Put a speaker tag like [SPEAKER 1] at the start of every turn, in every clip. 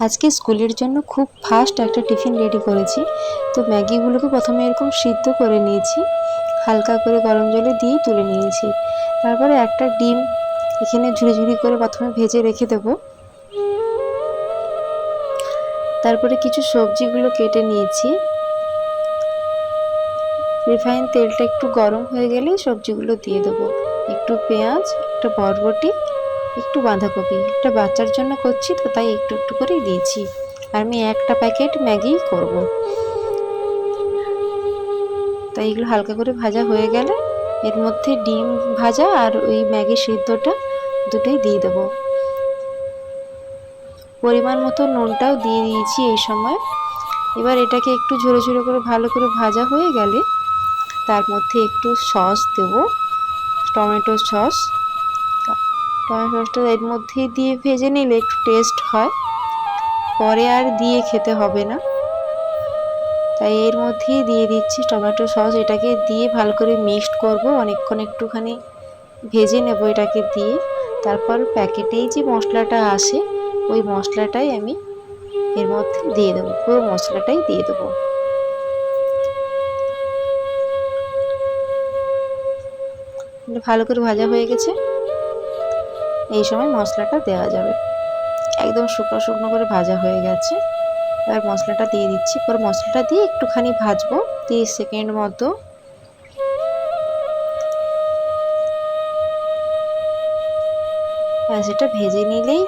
[SPEAKER 1] আজকে স্কুলের জন্য খুব ফাস্ট একটা টিফিন রেডি করেছি। তো ম্যাগিগুলোকে প্রথমে এরকম সিদ্ধ করে নিয়েছি, হালকা করে গরম জলে দিয়ে তুলে নিয়েছি। তারপরে একটা ডিম এখানে ঝুড়ি ঝুড়ি করে প্রথমে ভেজে রেখে দেবো। তারপরে কিছু সবজিগুলো কেটে নিয়েছি। রিফাইন তেলটা একটু গরম হয়ে গেলেই সবজিগুলো দিয়ে দেবো। একটু পেঁয়াজ, একটা বরবটি, একটু বাঁধাকপি। একটা বাচ্চার জন্য করছি তো তাই একটু একটু করেই দিয়েছি। আর আমি একটা প্যাকেট ম্যাগি করব, তাই এগুলো হালকা করে ভাজা হয়ে গেলে এর মধ্যে ডিম ভাজা আর ওই ম্যাগি সিদ্ধটা দুটোই দিয়ে দেবো। পরিমাণ মতো নুনটাও দিয়ে দিয়েছি এই সময়। এবার এটাকে একটু ঝুরো ঝুরো করে ভালো করে ভাজা হয়ে গেলে তার মধ্যে একটু সস দেব, টমেটো সস। টমেটো সসটা এর মধ্যেই দিয়ে ভেজে নিলে একটু টেস্ট হয়, পরে আর দিয়ে খেতে হবে না। তাই এর মধ্যেই দিয়ে দিচ্ছি টমেটো সস। এটাকে দিয়ে ভালো করে মিক্সড করব, অনেকক্ষণ একটুখানি ভেজে নেব এটাকে দিয়ে। তারপর প্যাকেটেই যে মশলাটা আসে ওই মশলাটাই আমি এর মধ্যে দিয়ে দেবো, পুরো মশলাটাই দিয়ে দেবো। ভালো করে ভাজা হয়ে গেছে, এই সময় মশলাটা দেওয়া যাবে। একদম শুকনো শুকনো করে ভাজা হয়ে গেছে। এবার মশলাটা দিয়ে দিচ্ছি। পরে মশলাটা দিয়ে একটুখানি ভাজবো 30 সেকেন্ড মতো। ব্যাস, এটা ভেজে নিলেই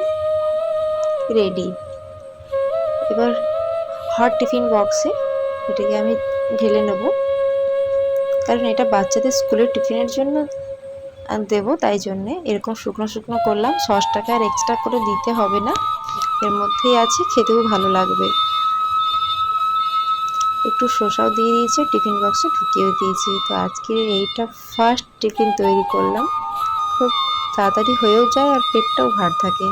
[SPEAKER 1] রেডি। এবার হট টিফিন বক্সে এটাকে আমি ঢেলে নেব, কারণ এটা বাচ্চাদের স্কুলের টিফিনের জন্য দেবো, তাই জন্যে এরকম শুকনো শুকনো করলাম। সসটাকে আর এক্সট্রা করে দিতে হবে না, এর মধ্যেই আছে, খেতেও ভালো লাগবে। একটু শসাও দিয়ে দিয়েছি, টিফিন বক্সে ঢুকিয়েও দিয়েছি। তো আজকে এইটা ফার্স্ট টিফিন তৈরি করলাম, খুব তাড়াতাড়ি হয়েও যায় আর পেটটাও ভার থাকে।